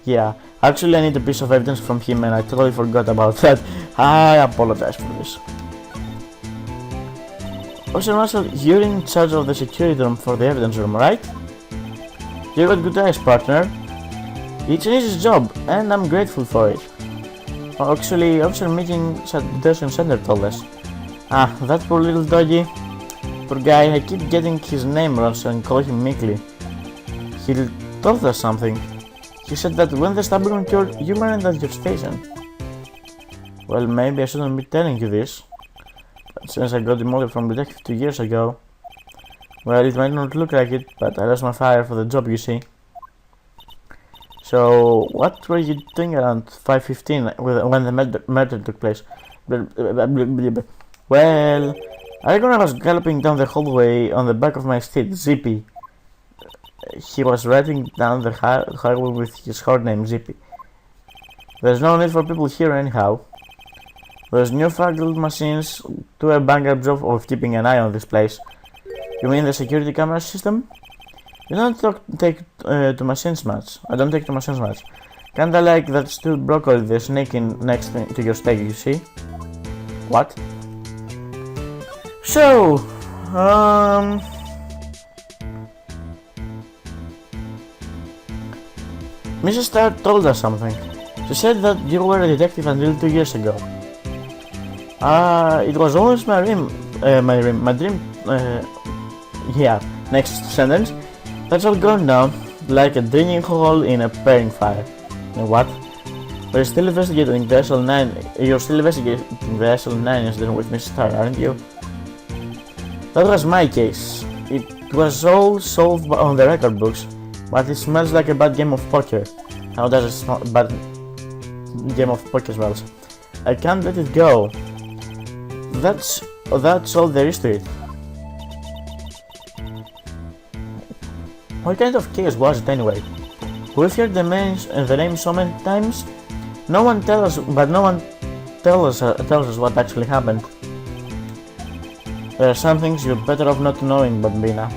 Yeah, actually I need a piece of evidence from him and I totally forgot about that. I apologize for this. Officer Marshall, you're in charge of the security room for the evidence room, right? You got good eyes, partner. It's an easy job, and I'm grateful for it. Actually, Officer Meetings at the Detention Center told us. Ah, that poor little doggy. Poor guy, I keep getting his name wrong and call him Mickey. He told us something. He said that when the stabbing occurred, you weren't at your station. Well, maybe I shouldn't be telling you this. But since I got demoted from detective 2 years ago, well, it might not look like it, but I lost my fire for the job, you see. So, what were you doing around 5:15 when the murder took place? Well, I reckon I was galloping down the hallway on the back of my steed, Zippy. He was riding down the highway with his horse named Zippy. There's no need for people here anyhow. There's newfangled machines to a bang-up job of keeping an eye on this place. You mean the security camera system? You don't take to machines much. I don't take to machines much. Kinda like that stewed broccoli the snake in next to your steak, you see? What? So, Mrs. Starr told us something. She said that you were a detective until 2 years ago. It was always my dream, yeah, next sentence. That's all gone now, like a drinking hole in a pairing fire. What? You're still investigating the SL9 incident with Mrs. Starr, aren't you? That was my case. It was all solved on the record books, but it smells like a bad game of poker. How does a bad game of poker smells? I can't let it go. That's all there is to it. What kind of case was it anyway? We've heard the name so many times. No one tells us what actually happened. There are some things you're better off not knowing, Bambina.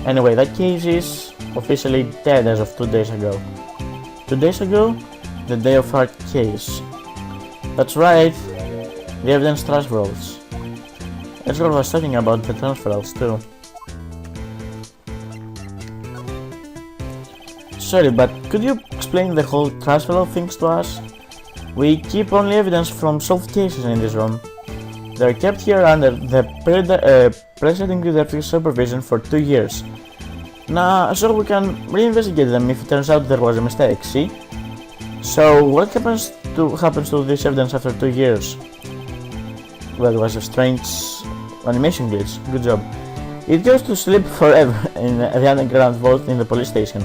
Anyway, that case is officially dead as of 2 days ago. 2 days ago? The day of our case. That's right, the evidence transfers. Edgar was talking about the transfers too. Sorry, but could you explain the whole transfer things to us? We keep only evidence from solved cases in this room. They're kept here under the preceding detective supervision for 2 years. Now, so we can reinvestigate them if it turns out there was a mistake, see? So, what happens to this evidence after 2 years? Well, it was a strange animation glitch, good job. It goes to sleep forever in the underground vault in the police station.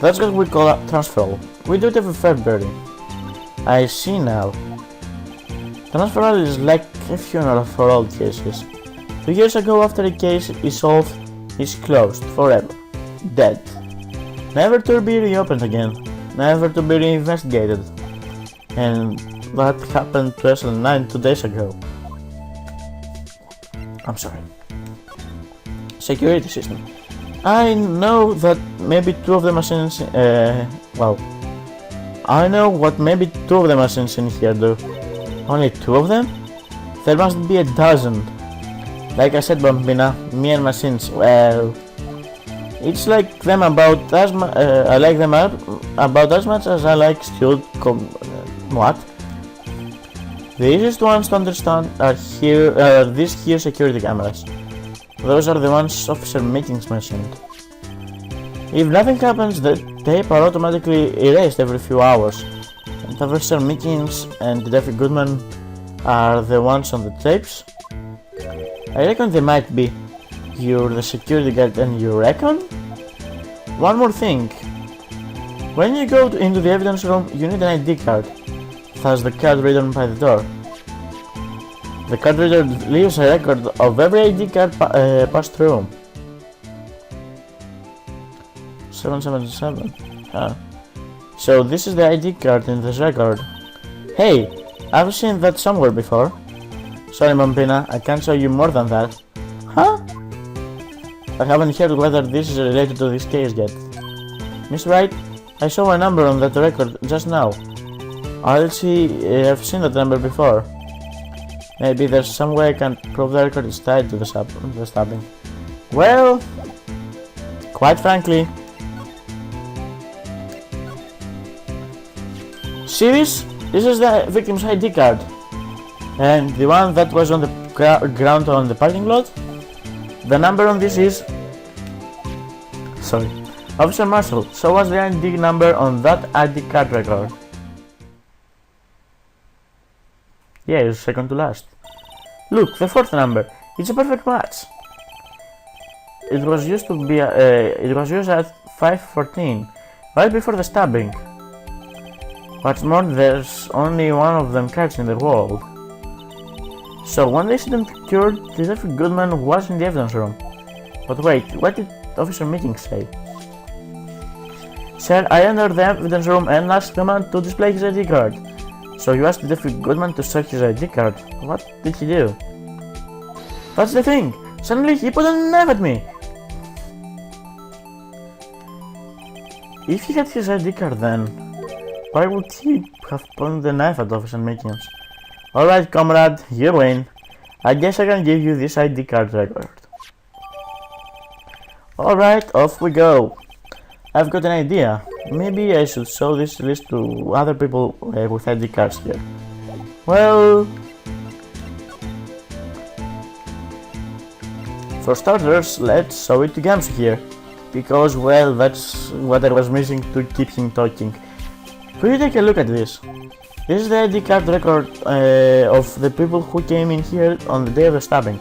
That's what we call a transferal. We do it every February. I see now. Transferal is like a funeral for old cases. 2 years ago, after a case is solved, it's closed forever. Dead. Never to be reopened again. Never to be reinvestigated. And that happened to SL9 2 days ago. I'm sorry. Security system. I know that maybe 2 of the machines, I know what maybe 2 of the machines in here do. Only 2 of them? There must be a dozen. Like I said, Bambina, me and machines, well, it's like them about as I like them about as much as I like stewed what? The easiest ones to understand are these here security cameras. Those are the ones Officer Meetings mentioned. If nothing happens, the tape are automatically erased every few hours. And Officer Meetings and Detective Goodman are the ones on the tapes. I reckon they might be. You're the security guard and you reckon? One more thing. When you go into the evidence room, you need an ID card. That's the card reader by the door. The card reader leaves a record of every ID card passed through. 777. So this is the ID card in this record. Hey, I've seen that somewhere before. Sorry, Bambina, I can't show you more than that. Huh? I haven't heard whether this is related to this case yet. Miss Wright, I saw a number on that record just now. I've seen that number before. Maybe there's some way I can prove the record is tied to the stabbing. Well, quite frankly. See this? This is the victim's ID card. And the one that was on the ground on the parking lot? The number on this is... Sorry. Officer Marshall, so what's the ID number on that ID card record? Yeah, it's second to last. Look, the fourth number. It's a perfect match. It was used at 5:14, right before the stabbing. What's more, there's only one of them cards in the wall. So when the incident occurred, Detective Goodman was in the evidence room. But wait, what did Officer Meeting say? Sir, I entered the evidence room and asked the man to display his ID card. So you asked Detective Goodman to search his ID card. What did he do? That's the thing! Suddenly he put a knife at me! If he had his ID card then, why would he have pointed the knife at Officer Meekins? Alright, comrade, you win. I guess I can give you this ID card record. Alright, off we go. I've got an idea. Maybe I should show this list to other people with ID cards here. Well... For starters, let's show it to Gamsu here. Because, well, that's what I was missing to keep him talking. Could you take a look at this? This is the ID card record of the people who came in here on the day of the stabbing.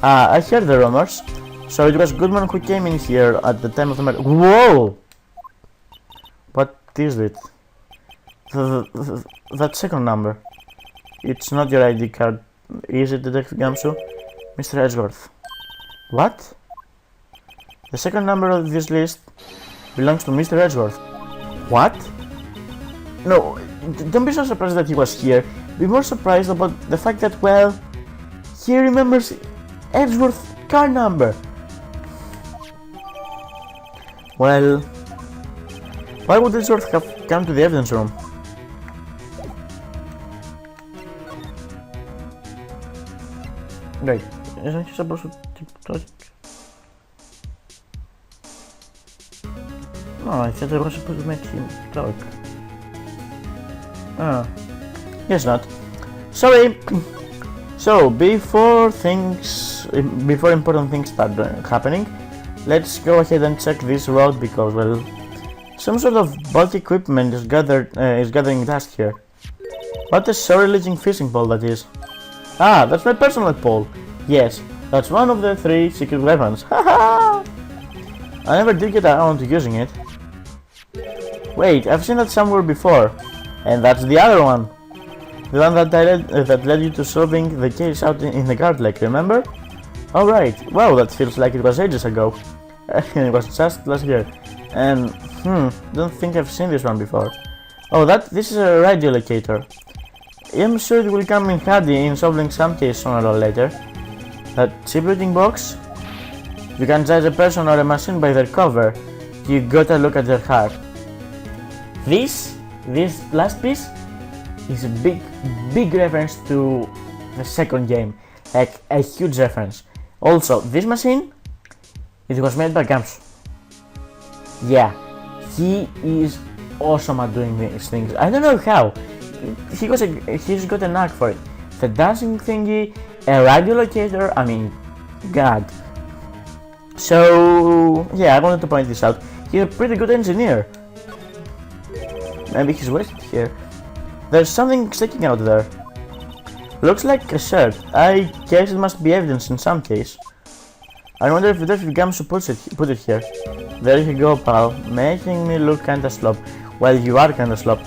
I heard the rumors. So it was Goodman who came in here at the time of the murder. Whoa! What is it? That second number. It's not your ID card, is it, Detective Gamsu? Mr. Edgeworth. What? The second number of this list belongs to Mr. Edgeworth. What? No, don't be so surprised that he was here. Be more surprised about the fact that, well, he remembers Edgeworth's car number. Well, why would Edgeworth have come to the evidence room? Right, isn't he supposed to keep talking? No, I thought I was supposed to make him talk. Ah, guess not. Sorry. So, before important things start happening, let's go ahead and check this road because, well, some sort of bulky equipment is gathering dust here. What a sorry-looking fishing pole that is. Ah, that's my personal pole. Yes, that's one of the 3 secret weapons. Haha! I never did get around to using it. Wait, I've seen that somewhere before. And that's the other one. The one that led you to solving the case out in the guard lake, remember? Alright, wow, that feels like it was ages ago. It was just last year. And, don't think I've seen this one before. Oh, this is a radio locator. I'm sure it will come in handy in solving some case sooner or later. That shipwrecking box? You can judge a person or a machine by their cover. You gotta look at their heart. This last piece is a big reference to the second game. Like, a huge reference. Also, this machine, it was made by Gamsu. Yeah, he is awesome at doing these things. I don't know how. He's got a knack for it. The dancing thingy, a radio locator, I mean, god. So, yeah, I wanted to point this out. He's a pretty good engineer. Maybe he's wasted here. There's something sticking out there. Looks like a shirt. I guess it must be evidence in some case. I wonder if Detective Gamsu put it here. There you go, pal, making me look kinda slop. Well, you are kinda slop.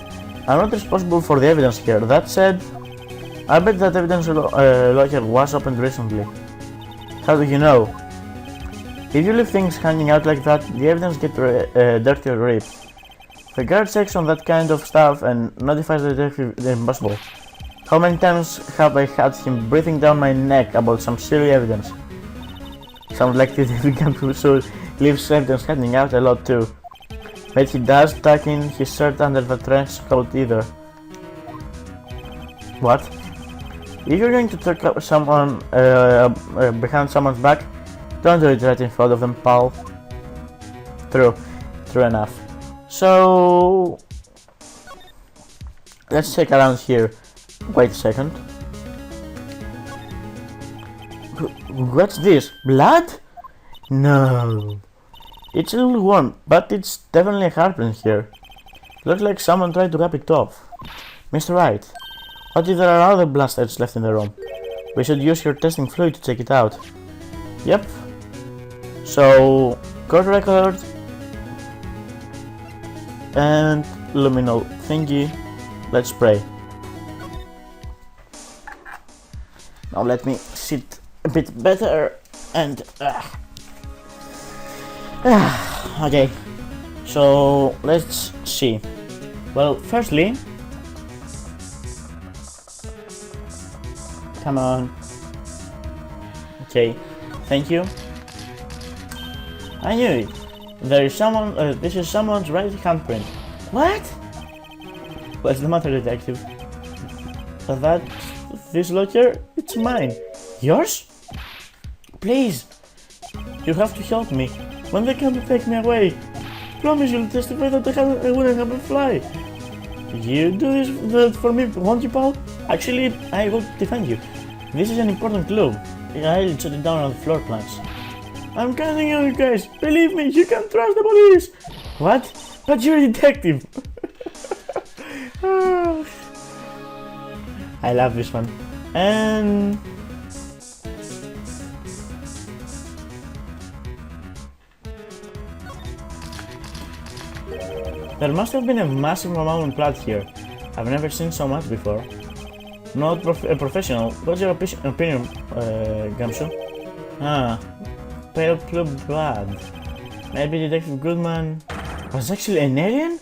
I'm not responsible for the evidence here. That said, I bet that evidence locker was opened recently. How do you know? If you leave things hanging out like that, the evidence gets dirty or ripped. The guard checks on that kind of stuff and notifies the detective the impossible. How many times have I had him breathing down my neck about some silly evidence? Sounds like the detective leaves evidence hanging out a lot too. But he does tuck in his shirt under the trench coat either. What? If you're going to tuck someone behind someone's back, don't do it right in front of them, pal. True enough. So let's check around here. Wait a second. What's this? Blood? No. It's a little warm, but it's definitely a harpoon here. Looks like someone tried to wrap it off. Mr. Wright, what if there are other blasters left in the room? We should use your testing fluid to check it out. Yep. So, court record and luminol thingy. Let's pray. Now let me sit a bit better and okay, so let's see. Well, firstly, come on. Okay, thank you. I knew it. There is someone. This is someone's right handprint. What? What's the matter, detective? This locker? It's mine. Yours? Please, you have to help me. When they come to take me away, promise you'll testify that I wouldn't have a fly. You do this for me, won't you, pal? Actually, I will defend you. This is an important clue. I'll jot it down on the floor plans. I'm counting on you guys. Believe me, you can trust the police. What? But you're a detective. I love this one. And there must have been a massive amount of blood here. I've never seen so much before. Not a professional. What's your opinion, Gamsu? Pale blue blood. Maybe Detective Goodman was actually an alien?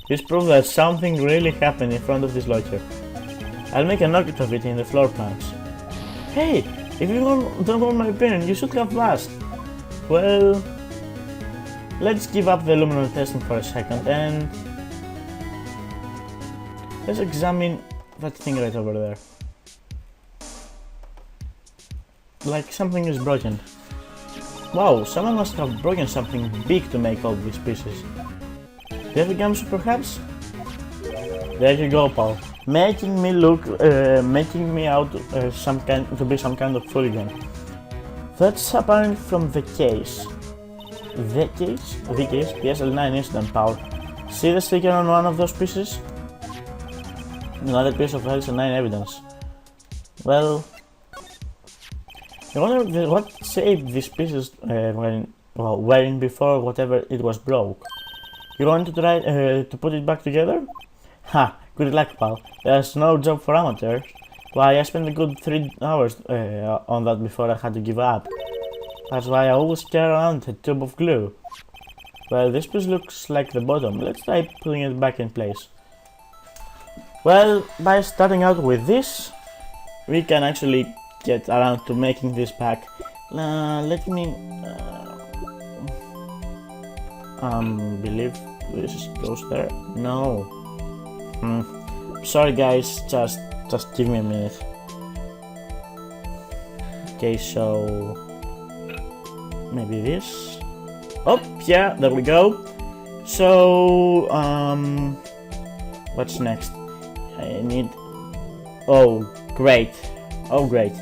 This proves that something really happened in front of this locker. I'll make a note of it in the floor plans. Hey, if you don't want my opinion, you should have asked. Well, let's give up the luminol testing for a second and let's examine that thing right over there. Like something is broken. Wow, someone must have broken something big to make all these pieces. Do you have a Gamsu perhaps? There you go, pal. Making me out to be some kind of fooligan. That's apparent from the case. The case? The case? The SL9 incident, pal. See the sticker on one of those pieces? Another piece of SL9 evidence. Well, I wonder what shape these pieces were in before whatever it was broke. You want to try to put it back together? Ha! Good luck, pal. There's no job for amateurs. Why, I spent a good 3 hours on that before I had to give up. That's why I always carry around a tube of glue. Well, this piece looks like the bottom. Let's try putting it back in place. Well, by starting out with this, we can actually get around to making this back. Let me believe this goes there. No. Sorry guys, just give me a minute. Okay, so maybe this. Oh yeah, there we go. So what's next? I need. Oh great. Oh great.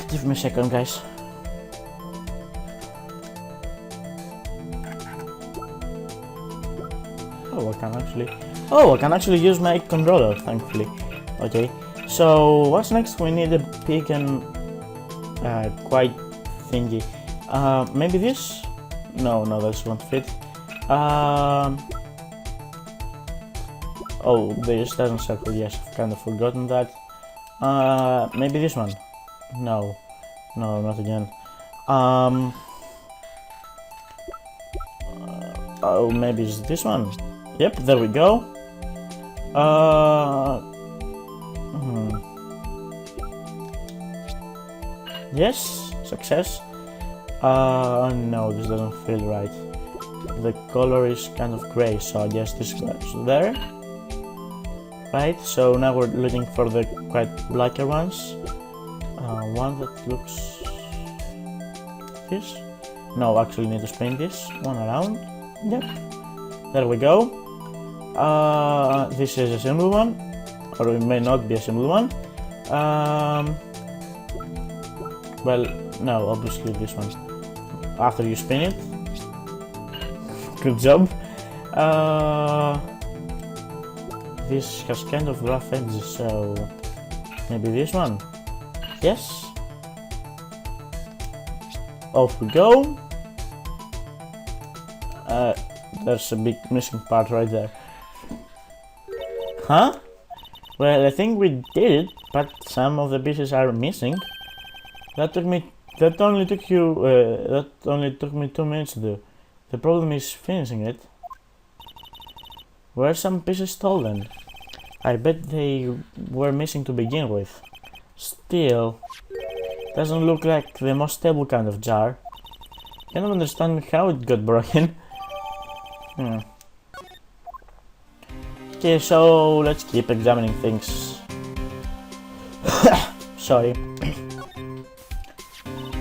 Give me a second, guys. I can actually use my controller, thankfully. Okay, so what's next? We need a big and quite thingy. Maybe this? No, this won't fit. Oh, this doesn't circle. Yes, I've kind of forgotten that. Maybe this one. No, not again. Oh, maybe it's this one. Yep, there we go. Yes, success. No, this doesn't feel right. The color is kind of grey, so I guess this goes there. Right, so now we're looking for the quite blacker ones. One that looks... this? No, actually need to spin this one around. Yep, there we go. This is a simple one, or it may not be a simple one. Well, no, obviously this one. After you spin it. Good job. This has kind of rough edges, so maybe this one. Yes. Off we go. There's a big missing part right there. Huh? Well, I think we did it, but some of the pieces are missing. That only took me 2 minutes to do. The problem is finishing it. Were some pieces stolen? I bet they were missing to begin with. Still, doesn't look like the most stable kind of jar. I don't understand how it got broken. Okay, so let's keep examining things. Sorry.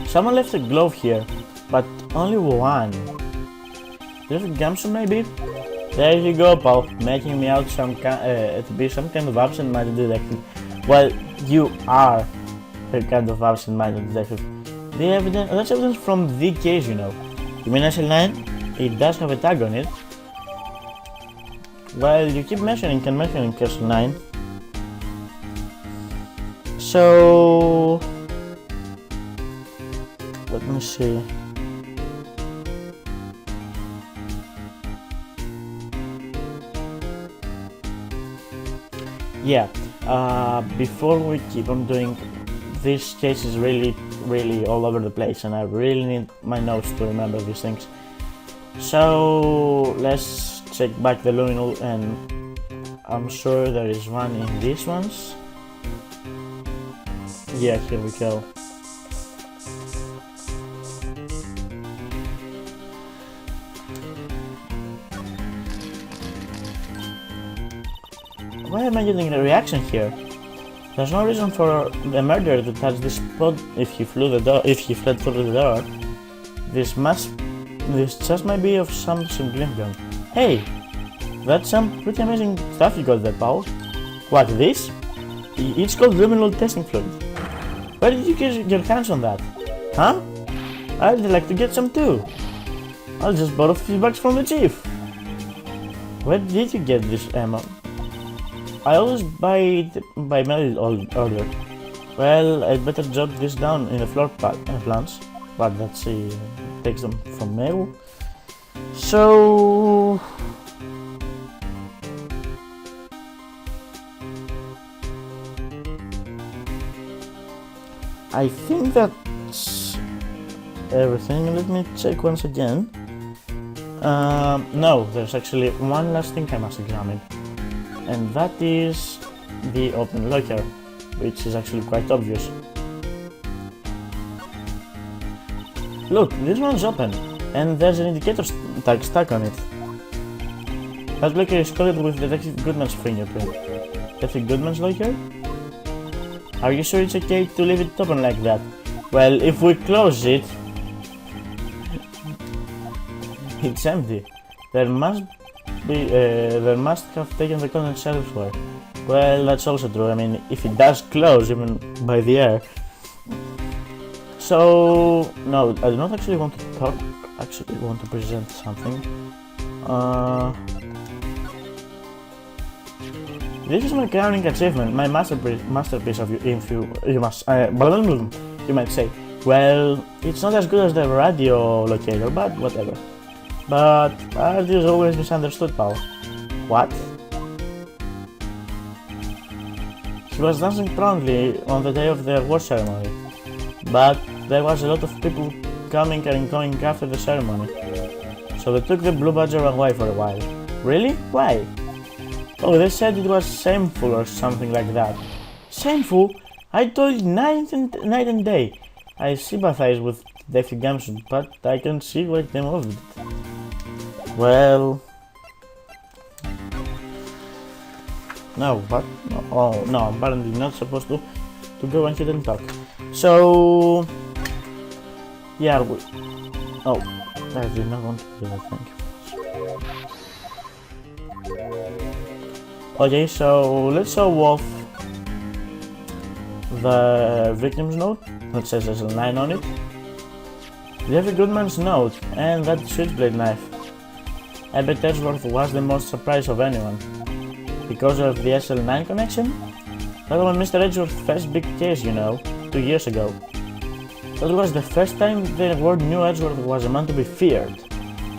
Someone left a glove here, but only one. Left a gumshoe maybe? There you go, pal, making me out to be some kind of absent-minded detective. Well, you are a kind of absent-minded detective. That's evidence from the case, you know. You mean SL9? It does have a tag on it. Well, you keep mentioning SL9. So... let me see. Yeah, before we keep on doing, this case is really all over the place and I really need my notes to remember these things. So let's check back the luminol, and I'm sure there is one in these ones. Yeah, here we go. Why am I getting a reaction here? There's no reason for the murderer to touch this spot if he fled through the door. This just might be of some significance. Hey, that's some pretty amazing stuff you got there, pal. What, this? It's called luminol testing fluid. Where did you get your hands on that? Huh? I'd like to get some too. I'll just borrow $50 from the chief. Where did you get this ammo? I always buy it by mail order. Well, I'd better jot this down in the floor plans, but let's see, takes them from mail. So... I think that's everything. Let me check once again. No, there's actually one last thing I must examine. And that is the open locker, which is actually quite obvious. Look, this one's open, and there's an indicator tag stuck on it. That locker is coated with Detective Goodman's fingerprint. Detective Goodman's locker? Are you sure it's okay to leave it open like that? Well, if we close it... it's empty. There must have taken the contents elsewhere. Well, that's also true. I mean, if it does close, even by the air. So, no, I do not actually want to talk. I actually want to present something. This is my crowning achievement, my masterpiece of you might say. Well, it's not as good as the radio locator, but whatever. But art is always misunderstood, pal. What? He was dancing proudly on the day of the award ceremony, but there was a lot of people coming and going after the ceremony, so they took the blue badger away for a while. Really? Why? Oh, they said it was shameful or something like that. Shameful? I told you night and day. I sympathize with Daffy Gamson, but I can't see why they moved it. Well... No, what? No, oh, no, apparently not supposed to go and hit and talk. So... Yeah, we... Oh, I did not want to do that, thank you. Okay, so let's show off the victim's note that says there's a line on it. David Goodman's note and that switchblade knife. I bet Edgeworth was the most surprised of anyone. Because of the SL9 connection? That was Mr. Edgeworth's first big case, you know, 2 years ago. That was the first time the world knew Edgeworth was a man to be feared.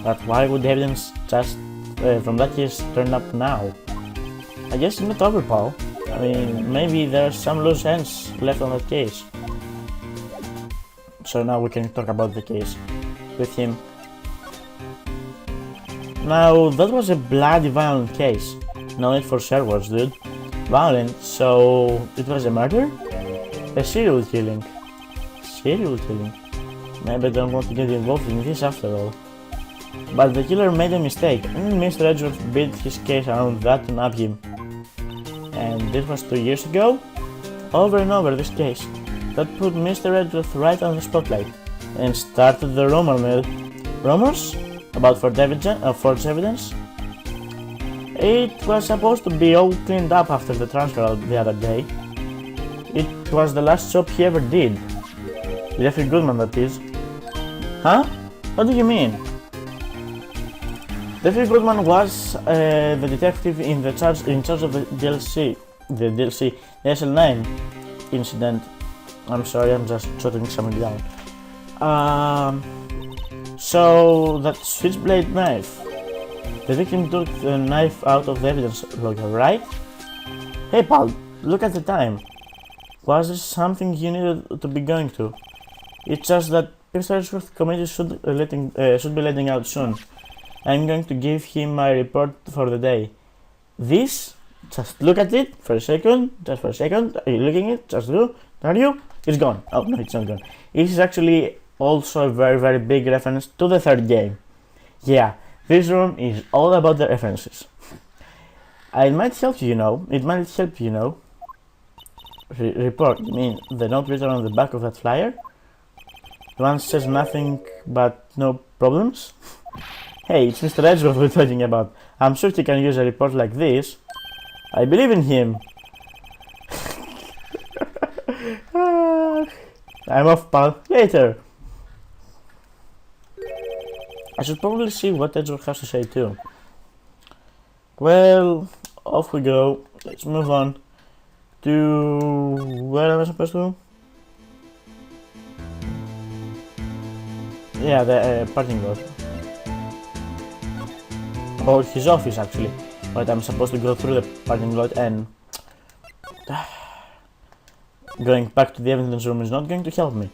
But why would the evidence just from that case turn up now? I guess it's not over, Paul. I mean, maybe there's some loose ends left on that case. So now we can talk about the case with him. Now, that was a bloody violent case. No need for share words, dude. Violent, so it was a murder? A serial killing. Serial killing? Maybe I don't want to get involved in this after all. But the killer made a mistake, and Mr. Edgeworth built his case around that to nab him. And this was 2 years ago? Over and over this case. That put Mr. Edgeworth right on the spotlight, and started the rumor mill. Rumors? About forged evidence? It was supposed to be all cleaned up after the transfer the other day. It was the last job he ever did. Jeffrey Goodman, that is. Huh? What do you mean? Jeffrey Goodman was the detective in charge of the the SL9 incident. I'm sorry, I'm just jotting something down. So that switchblade knife. The victim took the knife out of the evidence locker, right? Hey pal, look at the time. Was this something you needed to be going to? It's just that Mr. Edgeworth committee should be letting out soon. I'm going to give him my report for the day. This? Just look at it for a second. Just for a second. Are you looking at it? Just do. Are you? It's gone. Oh no, it's not gone. This is actually also a very big reference to the third game. Yeah, this room is all about the references. It might help you, you know. Report, you mean the note written on the back of that flyer? The one says nothing but no problems? Hey, it's Mr. Edgeworth we're talking about. I'm sure he can use a report like this. I believe in him. I'm off, pal. Later. I should probably see what Edgeworth has to say too. Well, off we go. Let's move on to where am I supposed to? Yeah, the parking lot. Or his office actually. But I'm supposed to go through the parking lot and going back to the evidence room is not going to help me.